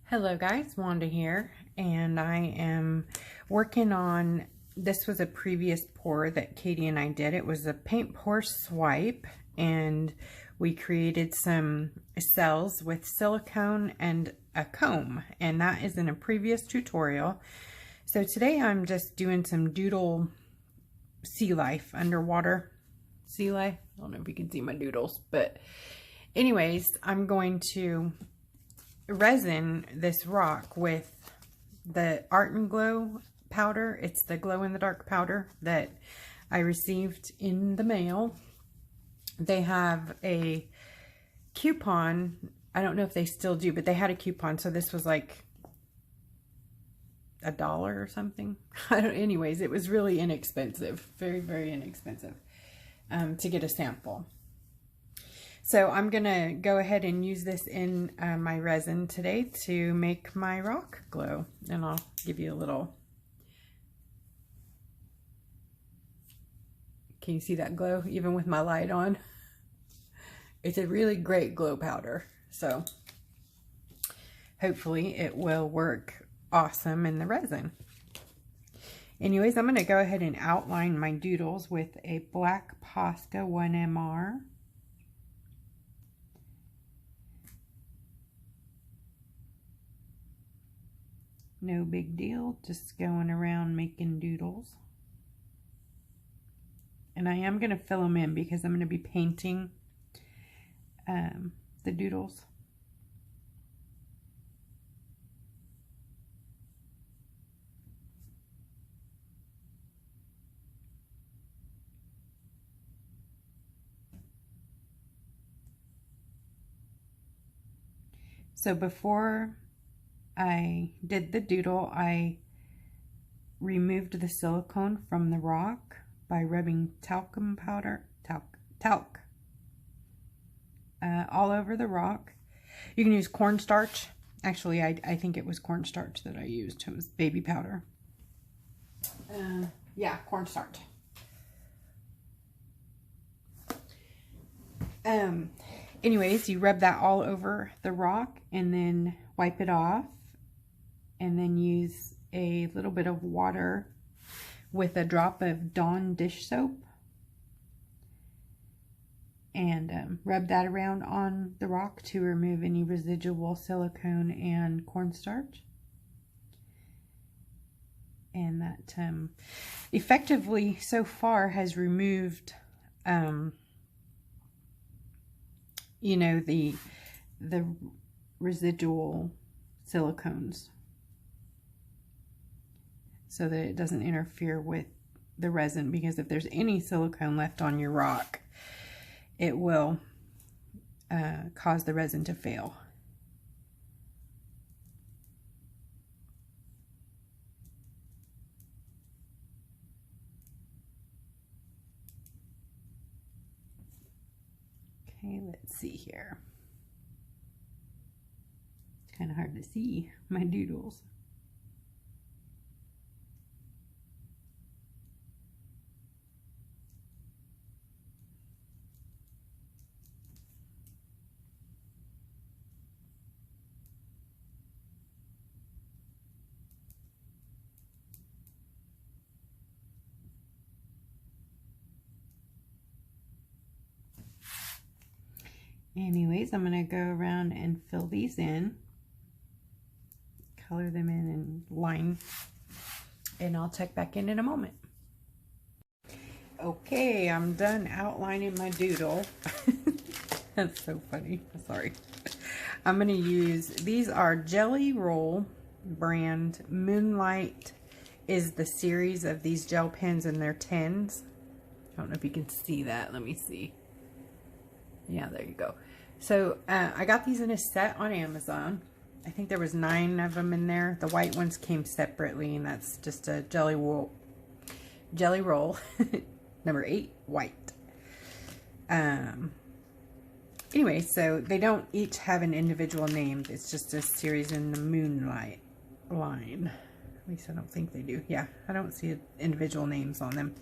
Hello guys, Wanda here, and I am working on, this was a previous pour that Katie and I did. It was a paint pour swipe, and we created some cells with silicone and a comb, and that is in a previous tutorial. So today I'm just doing some doodle sea life, underwater sea life. I don't know if you can see my doodles, but anyways, I'm going to resin this rock with the Art and Glow powder. It's the glow in the dark powder that I received in the mail. They have a coupon. I don't know if they still do, but they had a coupon, so this was like $1 or something. Anyways, it was really inexpensive, very, very inexpensive to get a sample. So I'm gonna go ahead and use this in my resin today to make my rock glow, and I'll give you a little. Can you see that glow even with my light on? It's a really great glow powder, so hopefully it will work awesome in the resin. Anyways, I'm gonna go ahead and outline my doodles with a black Posca 1MR. No big deal, just going around making doodles. And I am going to fill them in because I'm going to be painting the doodles. So before I did the doodle, I removed the silicone from the rock by rubbing talcum powder, talc, all over the rock. You can use cornstarch. Actually, I think it was cornstarch that I used. It was baby powder. Yeah, cornstarch. Anyways, you rub that all over the rock and then wipe it off. And then use a little bit of water with a drop of Dawn dish soap and rub that around on the rock to remove any residual silicone and cornstarch. And that effectively so far has removed you know, the residual silicones, so that it doesn't interfere with the resin, because if there's any silicone left on your rock, it will cause the resin to fail. Okay, let's see here. It's kind of hard to see my doodles. Anyways, I'm going to go around and fill these in, color them in and line, and I'll check back in a moment. Okay, I'm done outlining my doodle. That's so funny. Sorry. I'm going to use, these are Jelly Roll brand. Moonlight is the series of these gel pens, and they're 10s. I don't know if you can see that. Let me see. Yeah, there you go. So I got these in a set on Amazon. I think there was 9 of them in there. The white ones came separately, and that's just a jelly roll number 8 white. Anyway, so they don't each have an individual name. It's just a series in the Moonlight line. At least I don't think they do. Yeah, I don't see individual names on them.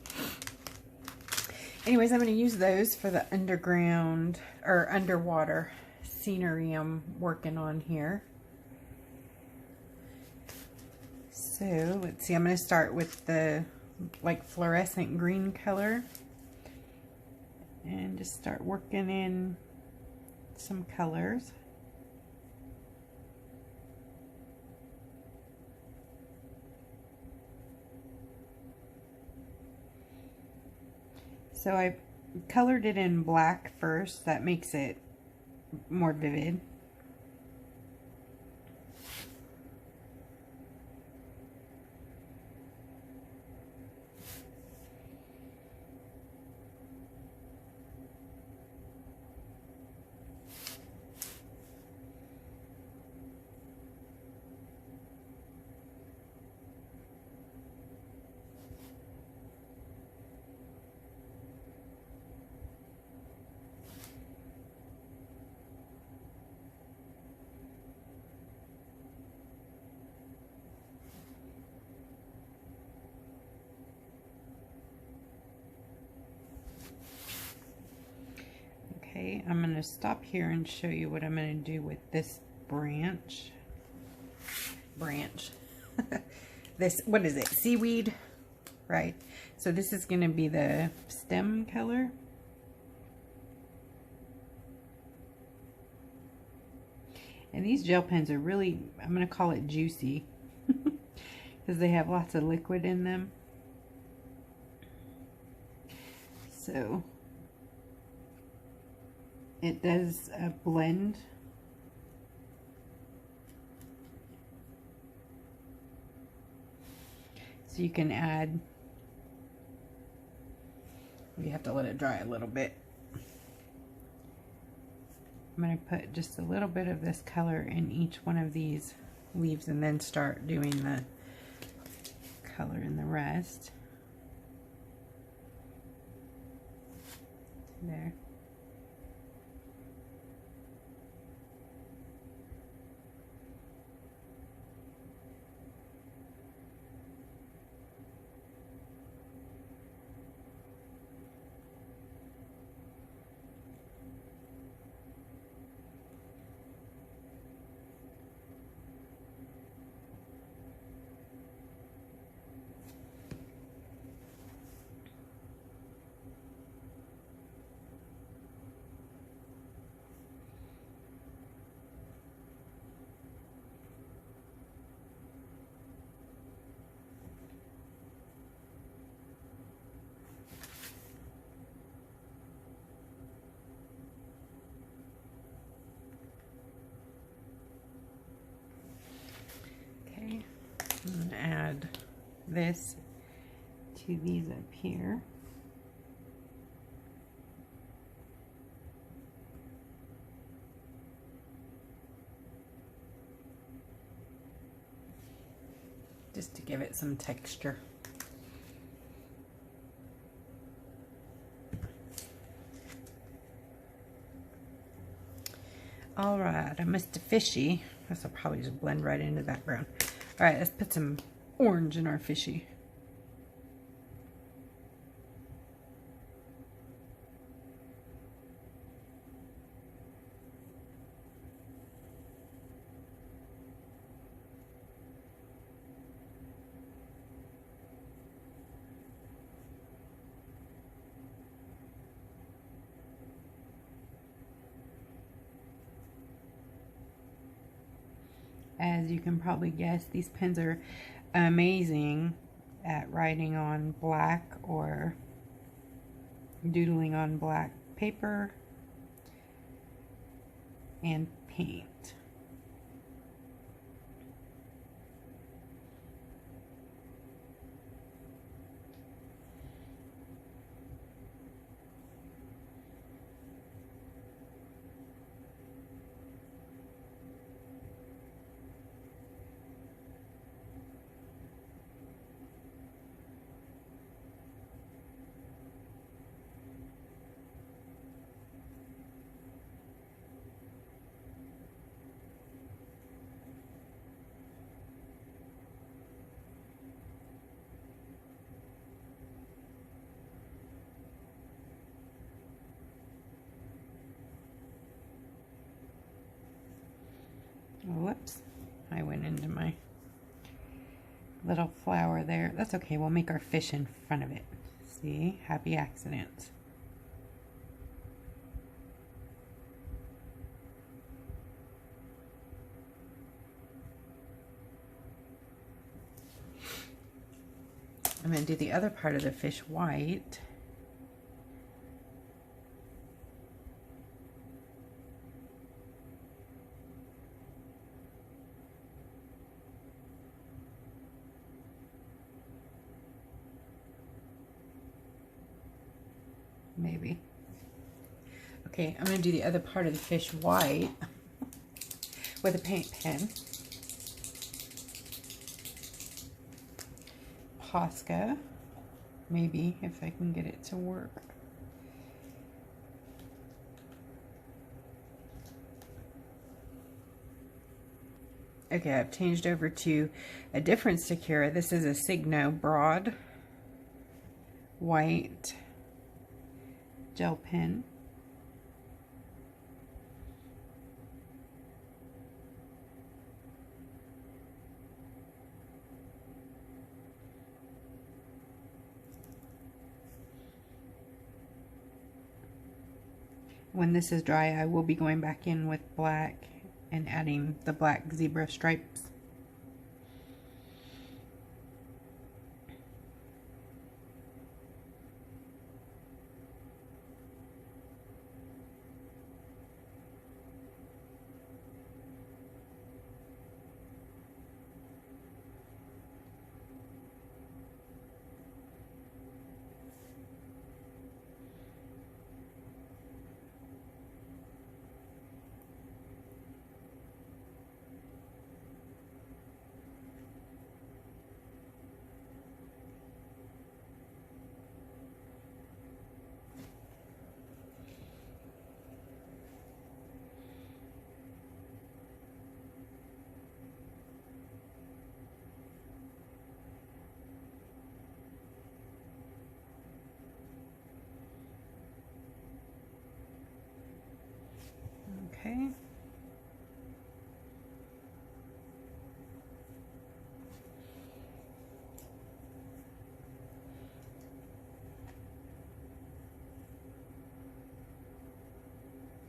Anyways, I'm going to use those for the underground or underwater scenery I'm working on here. So let's see, I'm going to start with the like fluorescent green color and just start working in some colors. So I colored it in black first. That makes it more vivid. Okay, I'm going to stop here and show you what I'm going to do with this branch. This, what is it? Seaweed, right? So this is going to be the stem color. And these gel pens are really, I'm going to call it juicy because they have lots of liquid in them. So it does blend. So you can add, you have to let it dry a little bit. I'm going to put just a little bit of this color in each one of these leaves and then start doing the color in the rest. There. Okay, I'm going to add this to these up here. Just to give it some texture. All right, I'm Mr. Fishy. This will probably just blend right into the background. All right, let's put some orange in our fishy. As you can probably guess, these pens are amazing at writing on black or doodling on black paper and paint. Whoops, I went into my little flower there. That's okay, we'll make our fish in front of it. See, happy accidents. I'm going to do the other part of the fish white. Maybe. Okay, I'm going to do the other part of the fish white with a paint pen. Posca, maybe, if I can get it to work. Okay, I've changed over to a different Sakura. This is a Signo broad white gel pen. When this is dry, I will be going back in with black and adding the black zebra stripes. Okay.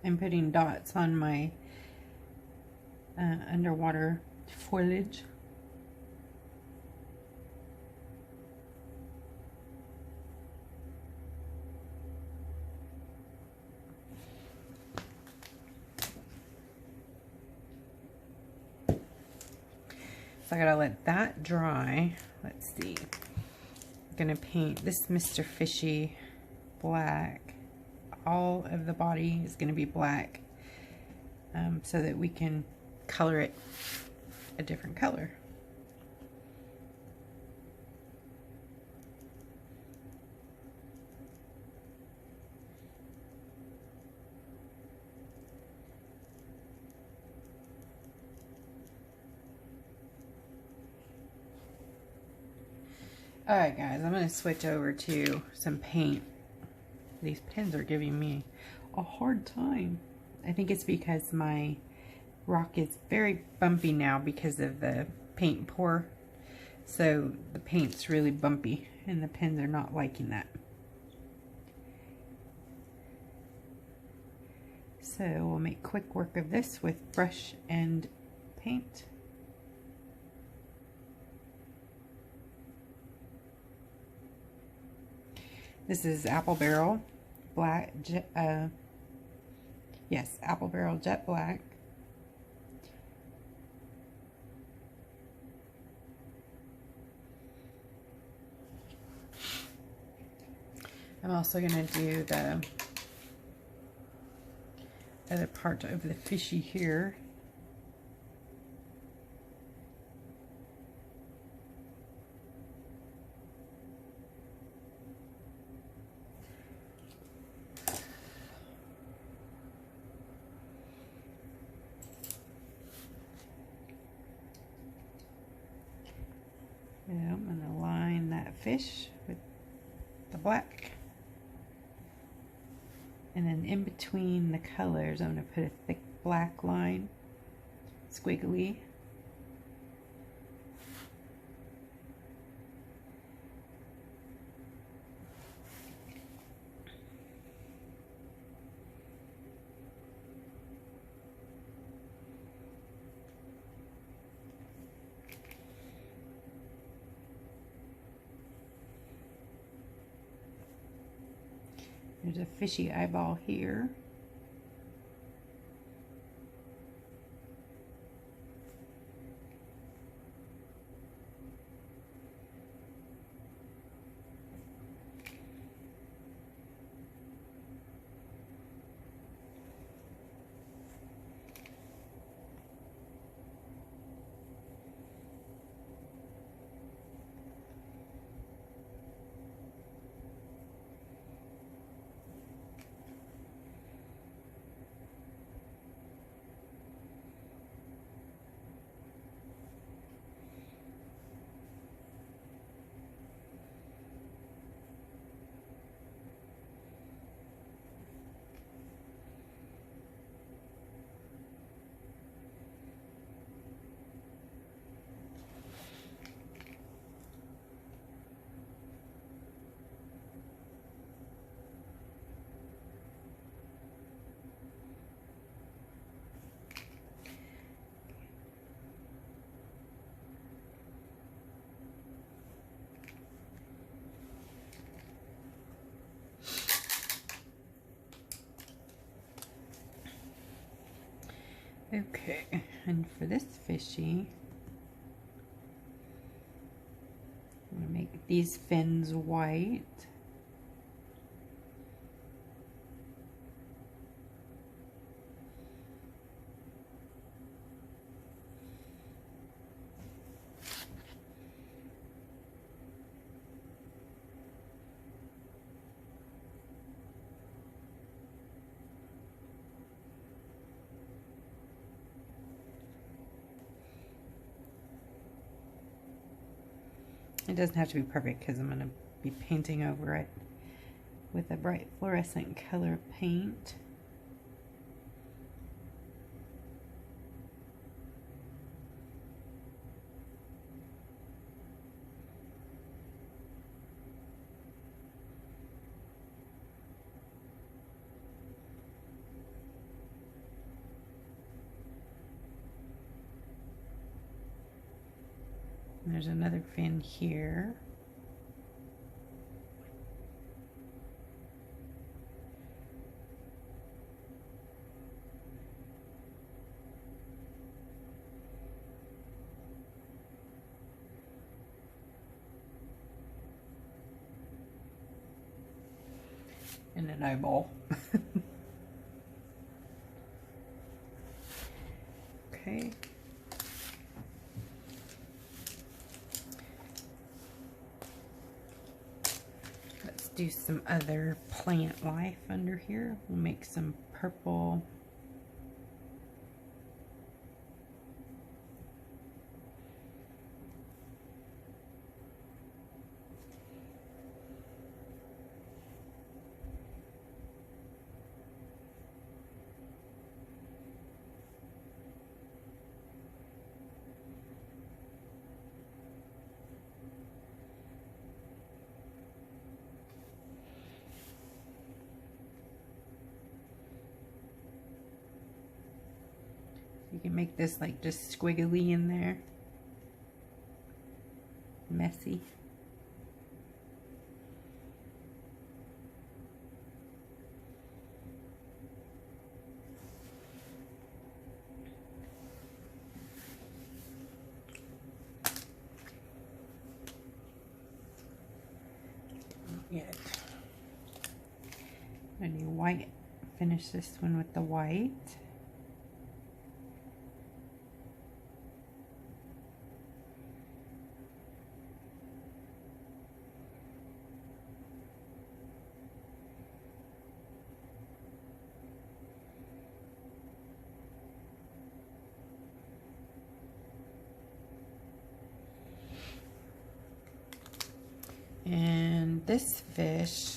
I'm putting dots on my underwater foliage. So I gotta let that dry. Let's see. I'm gonna paint this Mr. Fishy black. All of the body is gonna be black, so that we can color it a different color. Alright guys, I'm going to switch over to some paint. These pens are giving me a hard time. I think it's because my rock is very bumpy now because of the paint pour. So the paint's really bumpy and the pens are not liking that. So we'll make quick work of this with brush and paint. This is Apple Barrel Black, yes, Apple Barrel Jet Black. I'm also going to do the other part of the fishy here. Yeah, I'm going to line that fish with the black. And then in between the colors, I'm going to put a thick black line, squiggly. There's a fishy eyeball here. Okay, and for this fishy, I'm going to make these fins white. It doesn't have to be perfect because I'm going to be painting over it with a bright fluorescent color paint. There's another fin here. And an eyeball. Okay. Let's do some other plant life under here. We'll make some purple. You can make this like just squiggly in there. Messy. Yet. I need white. Finish this one with the white. And this fish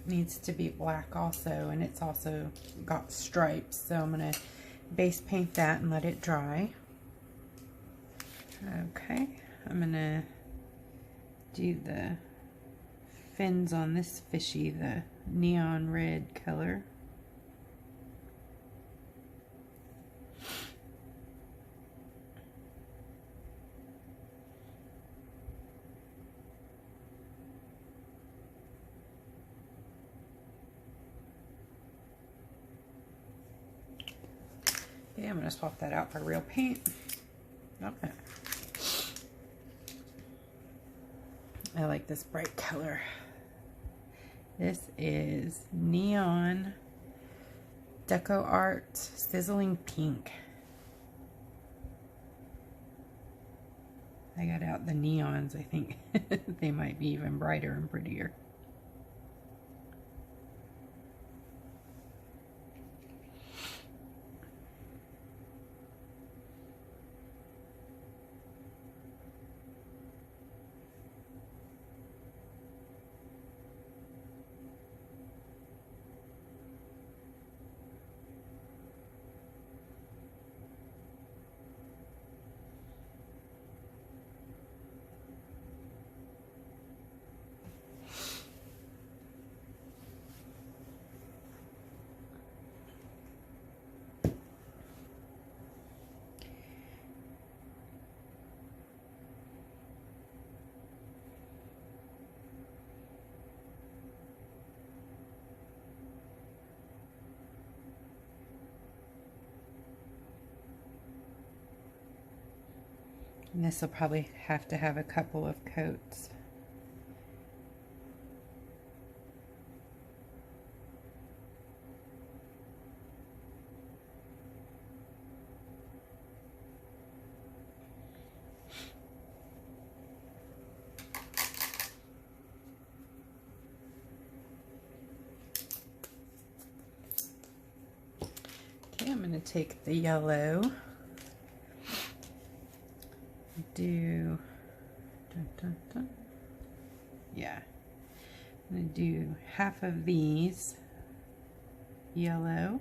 needs to be black also, and it's also got stripes, so I'm going to base paint that and let it dry. Okay, I'm going to do the fins on this fishy, the neon red color. I'm going to swap that out for real paint. Okay. I like this bright color. This is Neon Deco Art Sizzling Pink. I got out the neons. I think they might be even brighter and prettier. And this will probably have to have a couple of coats. Okay, I'm going to take the yellow. Yeah, I'm going to do half of these yellow.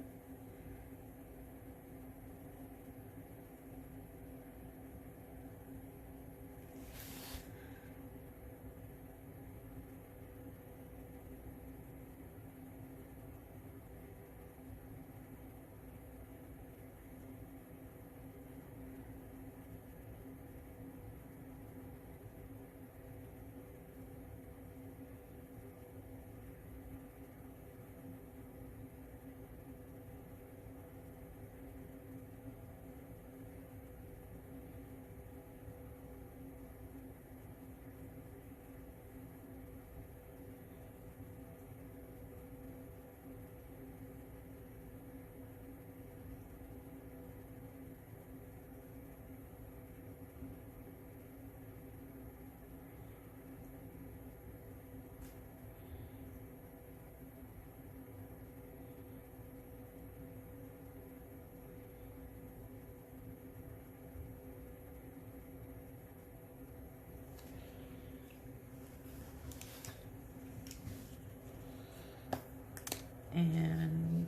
And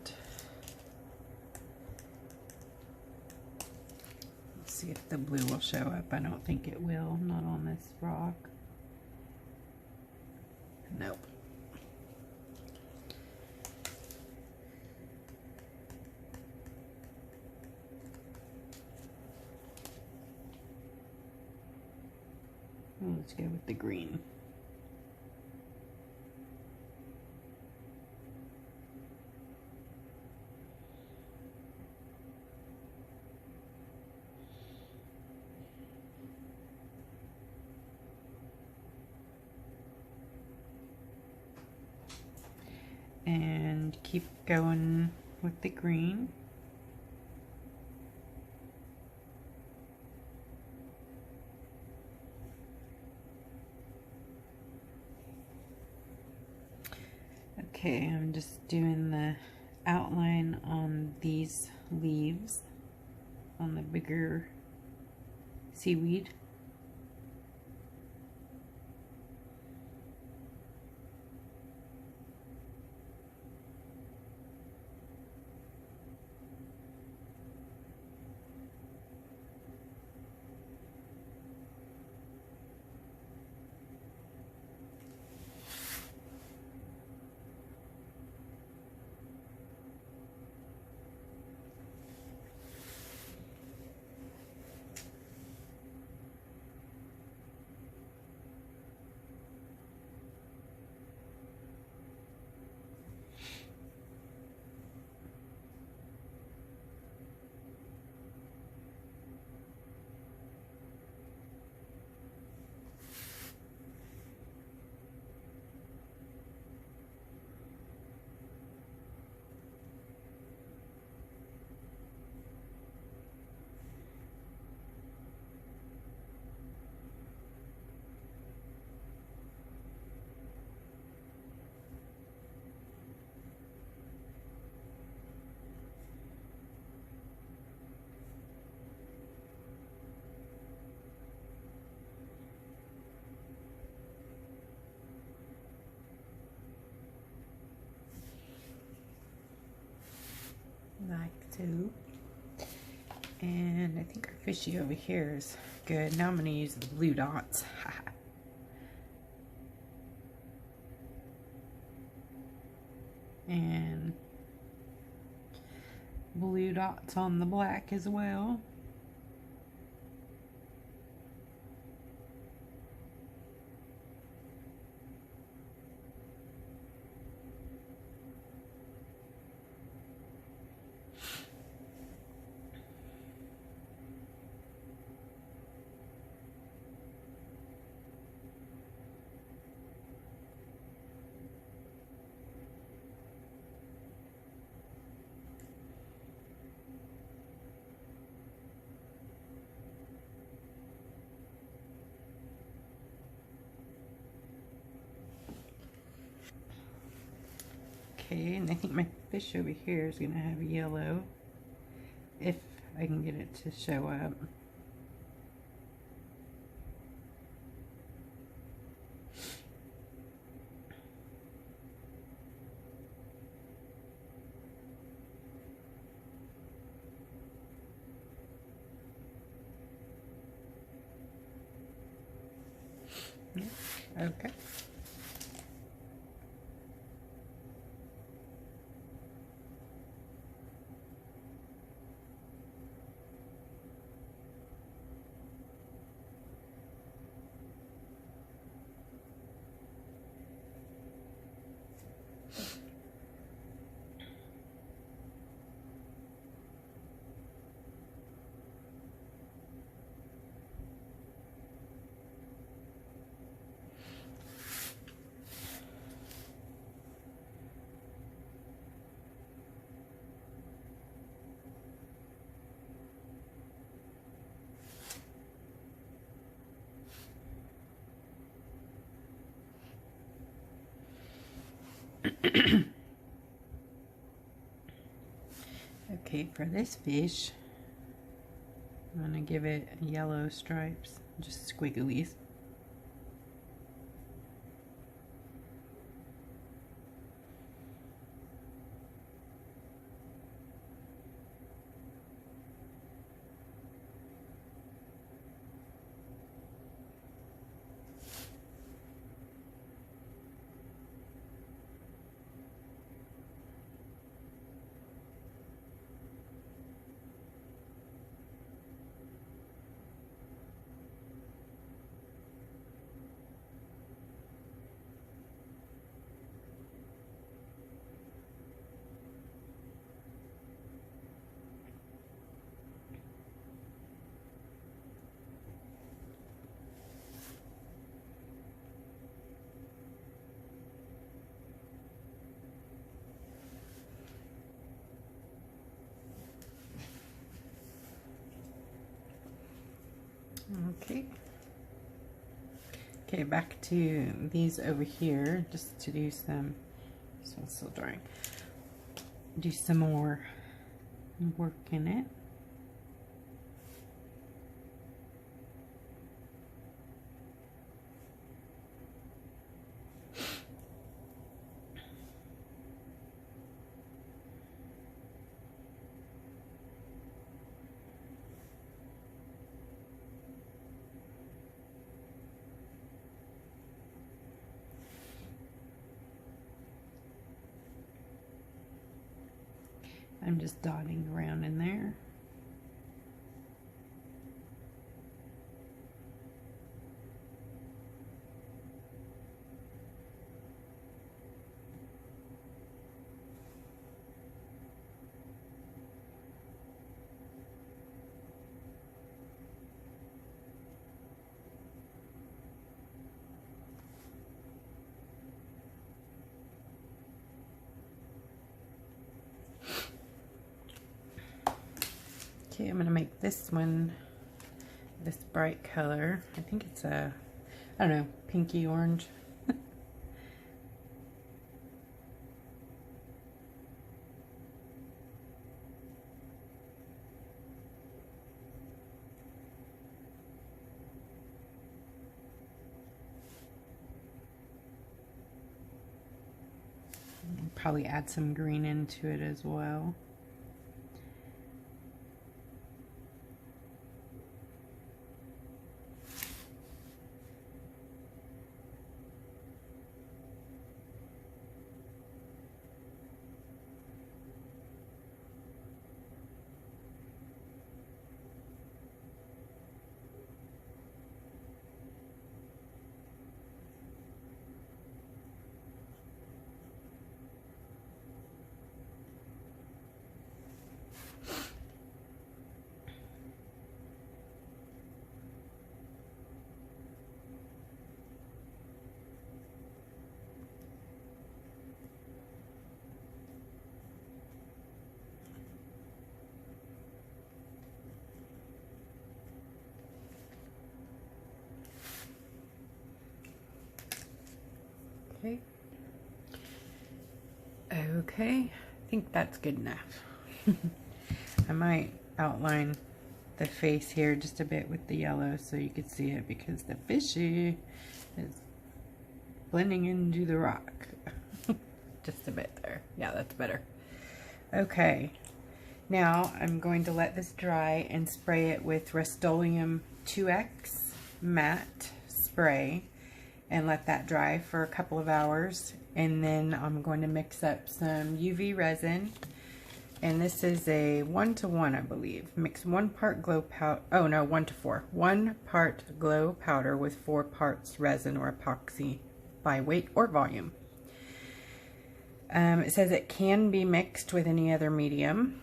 let's see if the blue will show up. I don't think it will, not on this rock. Nope. Let's go with the green. And keep going with the green. Okay, I'm just doing the outline on these leaves on the bigger seaweed. like so. And I think our fishy over here is good. Now I'm going to use the blue dots. And blue dots on the black as well. Okay, and I think my fish over here is going to have yellow, if I can get it to show up. Okay. Okay, for this fish, I'm going to give it yellow stripes, just squigglies. Okay. Okay, back to these over here, just to do some, this one's still drying, do some more work in it. I'm just dotting around in there. Okay, I'm going to make this one this bright color. I think it's a, I don't know, pinky orange. Probably add some green into it as well. Okay. Okay, I think that's good enough. I might outline the face here just a bit with the yellow so you can see it, because the fishy is blending into the rock. Just a bit there. Yeah, that's better. Okay, now I'm going to let this dry and spray it with Rust-Oleum 2X matte spray and let that dry for a couple of hours. And then I'm going to mix up some UV resin. And this is a 1:1, I believe. Mix 1 part glow powder. Oh no, 1:4. 1 part glow powder with 4 parts resin or epoxy by weight or volume. It says it can be mixed with any other medium,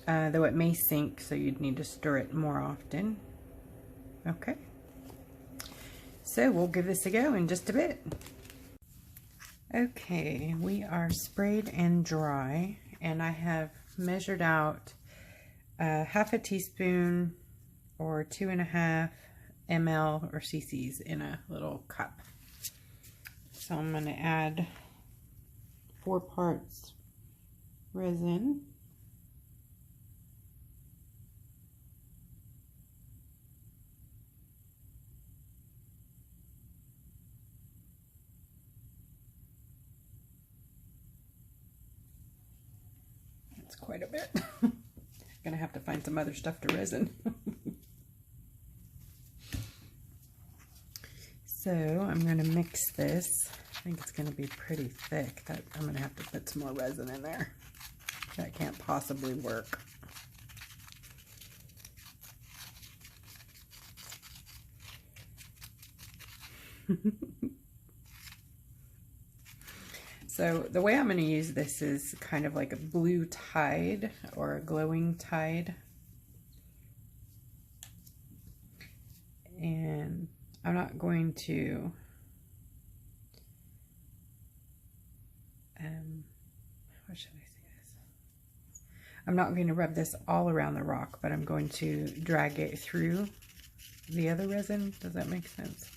though it may sink, so you'd need to stir it more often. Okay. So we'll give this a go in just a bit. Okay, we are sprayed and dry, and I have measured out half a teaspoon or 2.5 ml or cc's in a little cup. So I'm going to add 4 parts resin. Quite a bit. Gonna have to find some other stuff to resin. So I'm gonna mix this. I think it's gonna be pretty thick. I'm gonna have to put some more resin in there. That can't possibly work. So the way I'm going to use this is kind of like a blue tide or a glowing tide. And I'm not going to how should I say this? I'm not going to rub this all around the rock, but I'm going to drag it through the other resin. Does that make sense?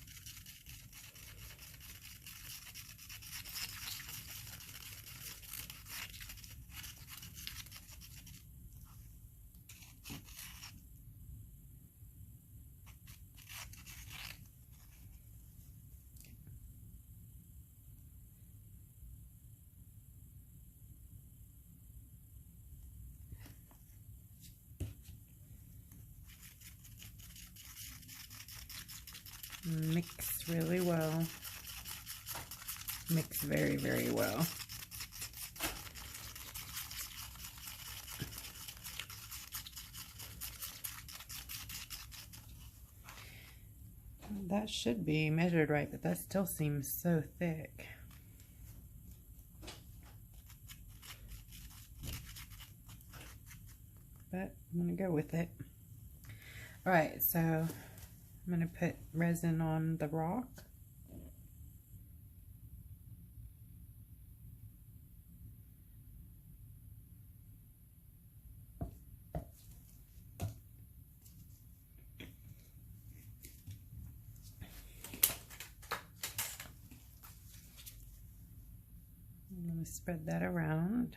Mix really well. Mix very, very well. That should be measured right, but that still seems so thick. But I'm going to go with it. Alright, so I'm going to put resin on the rock. I'm going to spread that around.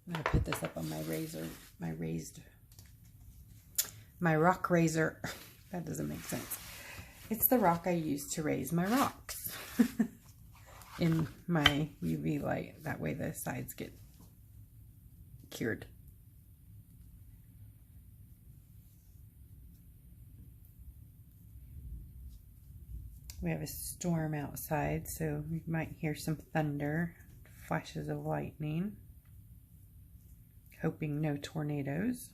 I'm going to put this up on my razor, my rock razor. That doesn't make sense. It's the rock I use to raise my rocks in my UV light. That way the sides get cured. We have a storm outside, so you might hear some thunder, flashes of lightning. Hoping no tornadoes.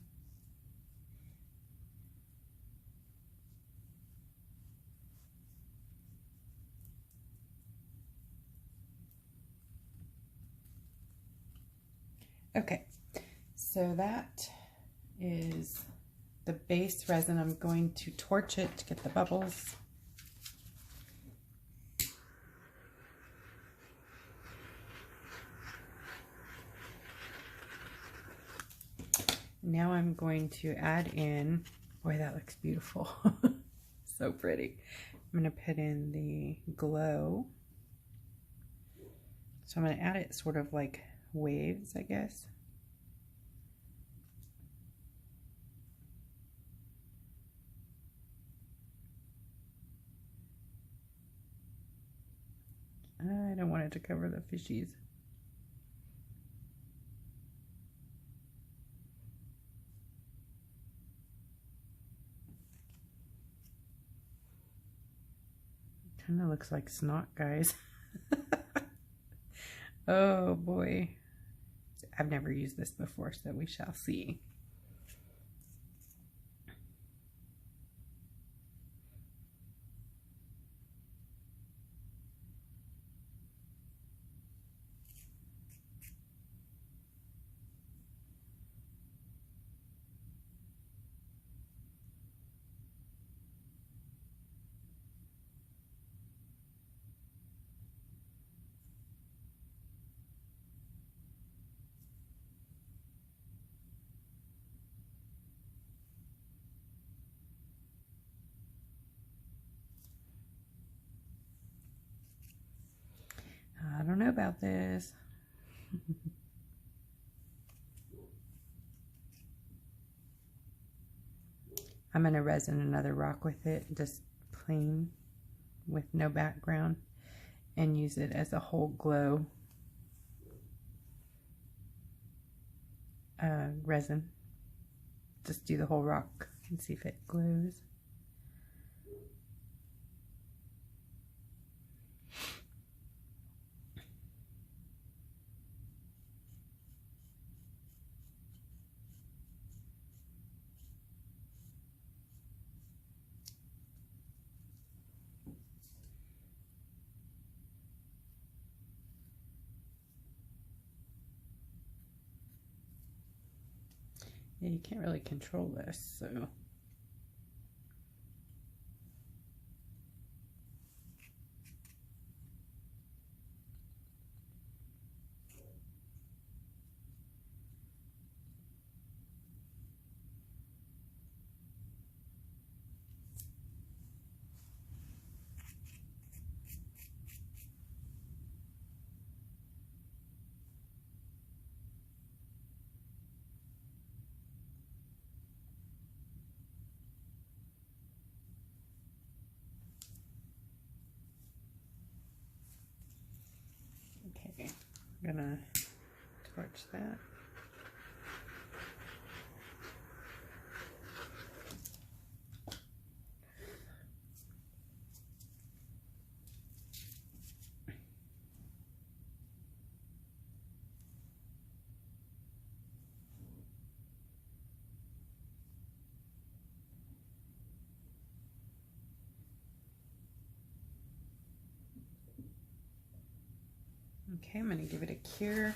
Okay, so that is the base resin, I'm going to torch it to get the bubbles. Now I'm going to add in, boy, that looks beautiful. So pretty. I'm going to put in the glow. So I'm going to add it sort of like waves, I guess. I don't want it to cover the fishies. Kind of looks like snot, guys. Oh boy. I've never used this before, so we shall see. I don't know about this. I'm going to resin another rock with it, just plain with no background, and use it as a whole glow resin. Just do the whole rock and see if it glows. Yeah, you can't really control this, so. Okay, I'm gonna torch that. Okay, I'm going to give it a cure.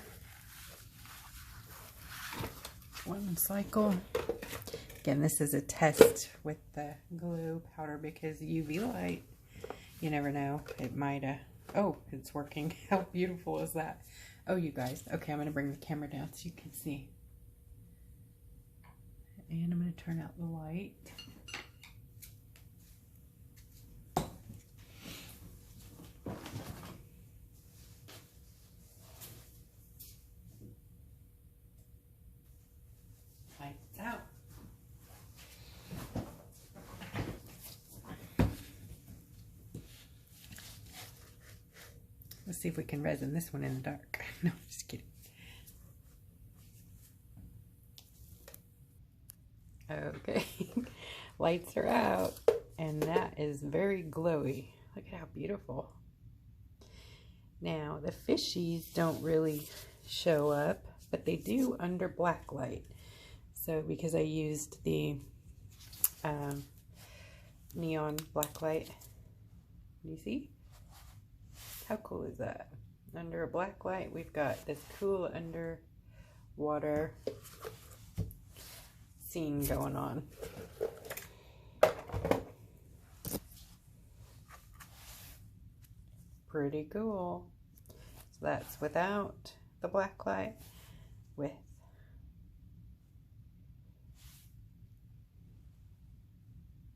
One cycle. Again, this is a test with the glue powder because UV light, you never know. It might, oh, it's working. How beautiful is that? Oh, you guys. Okay, I'm going to bring the camera down so you can see. And I'm going to turn out the light. Lights out. Let's see if we can resin this one in the dark. No, just kidding. Okay, lights are out, and that is very glowy. Look at how beautiful. Now, the fishies don't really show up, but they do under black light. So, because I used the neon black light, you see? How cool is that? Under a black light, we've got this cool underwater scene going on. Pretty cool. So that's without the black light, with.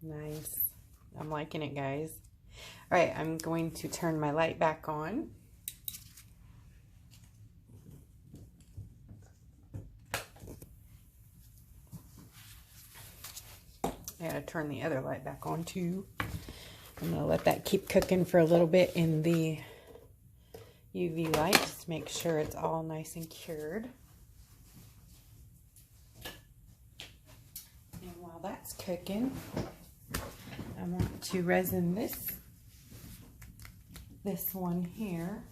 Nice. I'm liking it, guys. All right, I'm going to turn my light back on. I gotta turn the other light back on too. I'm gonna let that keep cooking for a little bit in the UV light, just to make sure it's all nice and cured. And while that's cooking, I want to resin this one here.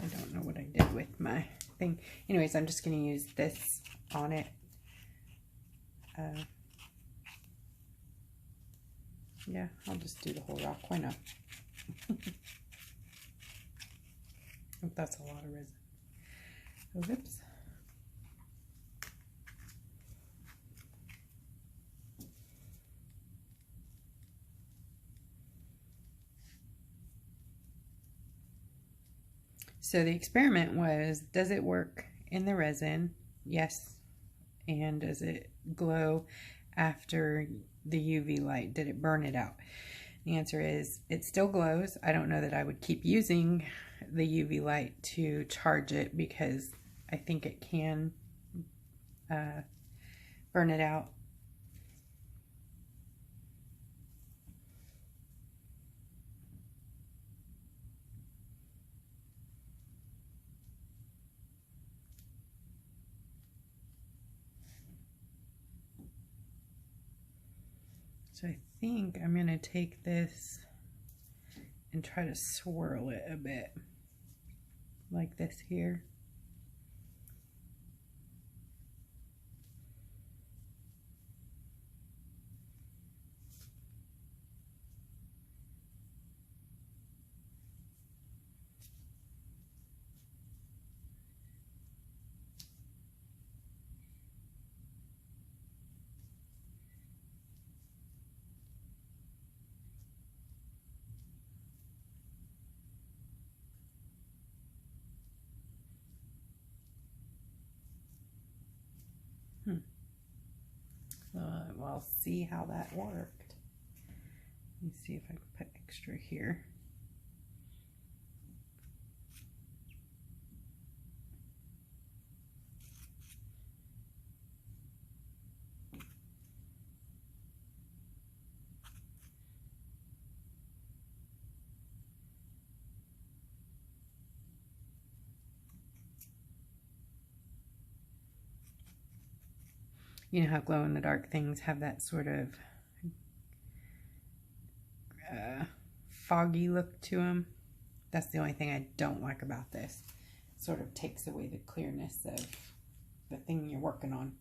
I don't know what I did with my thing. Anyways, I'm just going to use this on it. Yeah, I'll just do the whole rock. Why not? Oh, that's a lot of resin. Oh, whoops. So the experiment was, does it work in the resin? Yes. And does it glow after the UV light? Did it burn it out? The answer is it still glows. I don't know that I would keep using the UV light to charge it, because I think it can burn it out. So I think I'm going to take this and try to swirl it a bit, like this here. We'll see how that worked. Let me see if I can put extra here. You know how glow-in-the-dark things have that sort of foggy look to them? That's the only thing I don't like about this. It sort of takes away the clearness of the thing you're working on.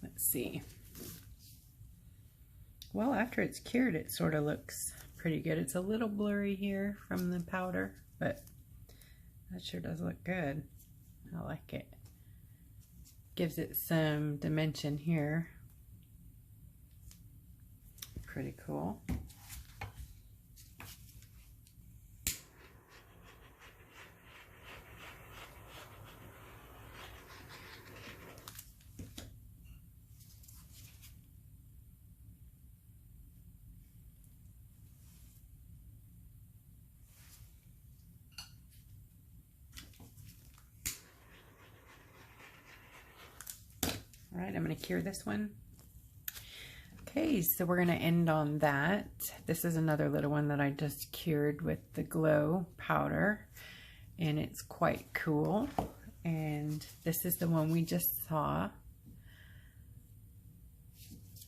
Let's see. Well, after it's cured, it sort of looks pretty good. It's a little blurry here from the powder, but that sure does look good. I like it. Gives it some dimension here. Pretty cool. All right, I'm going to cure this one. Okay, so we're going to end on that. This is another little one that I just cured with the glow powder, and it's quite cool. And this is the one we just saw.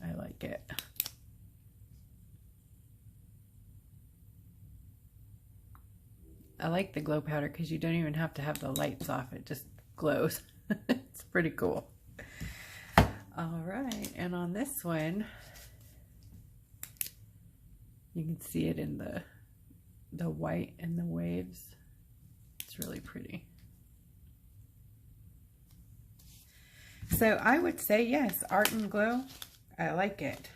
I like it. I like the glow powder because you don't even have to have the lights off. It just glows. It's pretty cool. All right, and on this one, you can see it in the white and the waves. It's really pretty. So I would say yes, Art and Glow, I like it.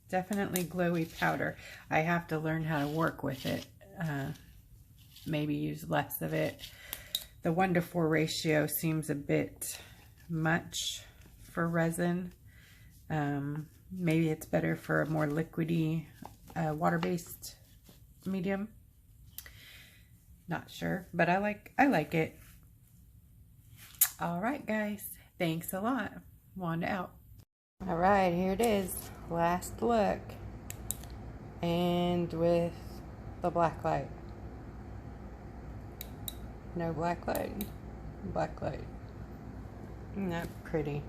Definitely glowy powder. I have to learn how to work with it. Maybe use less of it. The 1:4 ratio seems a bit much for resin. Maybe it's better for a more liquidy, water-based medium. Not sure, but I like it. All right, guys. Thanks a lot. Wanda out. All right, here it is. Last look. And with the black light. No black light. Black light. Isn't that pretty?